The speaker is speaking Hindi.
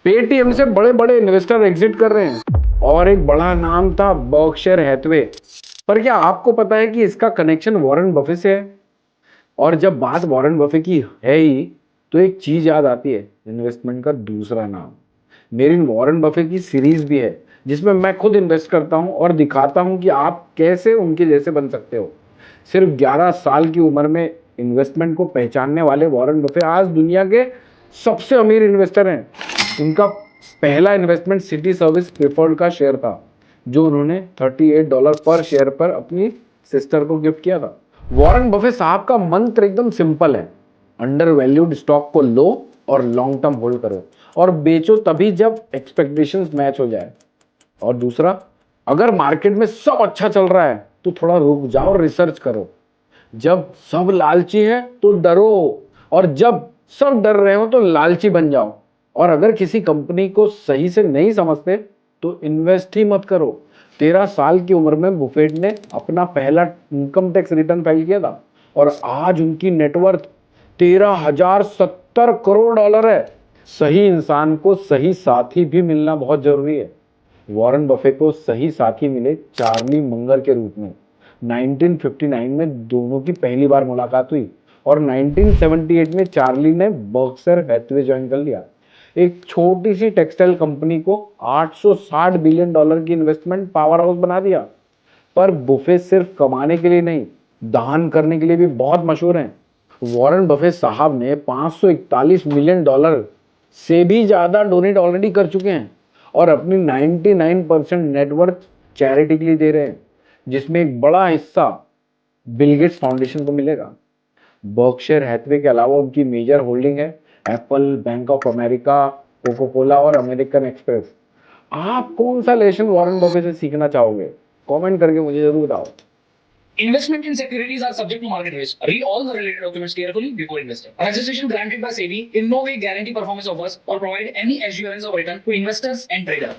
पेटीएम से बड़े बड़े इन्वेस्टर एग्जिट कर रहे हैं और एक बड़ा नाम था बर्कशायर हैथवे। पर क्या आपको पता है कि इसका कनेक्शन वॉरेन बफे से है? और जब बात वॉरेन बफे की है ही तो एक चीज याद आती है, इन्वेस्टमेंट का दूसरा नाम। मेरी वॉरेन बफे की सीरीज भी है जिसमें मैं खुद इन्वेस्ट करता हूं और दिखाता हूं कि आप कैसे उनके जैसे बन सकते हो। सिर्फ 11 साल की उम्र में इन्वेस्टमेंट को पहचानने वाले वॉरेन बफे आज दुनिया के सबसे अमीर इन्वेस्टर हैं। उनका पहला इन्वेस्टमेंट सिटी सर्विस प्रिफर्ड का शेयर था, जो उन्होंने $38 पर शेयर पर अपनी सिस्टर को गिफ्ट किया था। वॉरेन बफे साहब का मंत्र एकदम सिंपल है, अंडर वैल्यूड स्टॉक को लो और लॉन्ग टर्म होल्ड करो और बेचो तभी जब एक्सपेक्टेशंस मैच हो जाए। और दूसरा, अगर मार्केट में सब अच्छा चल रहा है तो थोड़ा रुक जाओ और रिसर्च करो। जब सब लालची है तो डरो, और जब सब डर रहे हो तो लालची बन जाओ। और अगर किसी कंपनी को सही से नहीं समझते तो इन्वेस्ट ही मत करो। 13 साल की उम्र में बुफेट ने अपना पहला इनकम टैक्स रिटर्न फाइल किया था और आज उनकी नेटवर्थ 13,070 करोड़ डॉलर है। सही इंसान को सही साथी भी मिलना बहुत जरूरी है। वॉरेन बफे को सही साथी मिले चार्ली मंगर के रूप में। 1959 में दोनों की पहली बार मुलाकात हुई और 1978 में चार्ली ने बर्कशायर हैथवे ज्वाइन कर लिया। एक छोटी सी टेक्सटाइल कंपनी को $860 बिलियन की इन्वेस्टमेंट पावर हाउस बना दिया। पर बुफे सिर्फ कमाने के लिए नहीं, दान करने के लिए भी बहुत मशहूर हैं। वॉरेन बफे साहब ने $541 मिलियन से भी ज्यादा डोनेट ऑलरेडी कर चुके हैं और अपनी 99% नेटवर्थ चैरिटी के लिए दे रहे हैं, जिसमें एक बड़ा हिस्सा बिल गेट्स फाउंडेशन को मिलेगा। बर्कशायर हैथवे के अलावा उनकी मेजर होल्डिंग है Apple, bank of America, Coca Cola और अमेरिकन एक्सप्रेस। आप कौन सा लेसन वॉरेन बफे से सीखना चाहोगे? कमेंट करके मुझे जरूर बताओ। Investment in securities are subject to market risk. Read all the related documents carefully before investing. Registration granted by SEBI in no way guarantee performance offers or provide any assurance of return to investors and traders.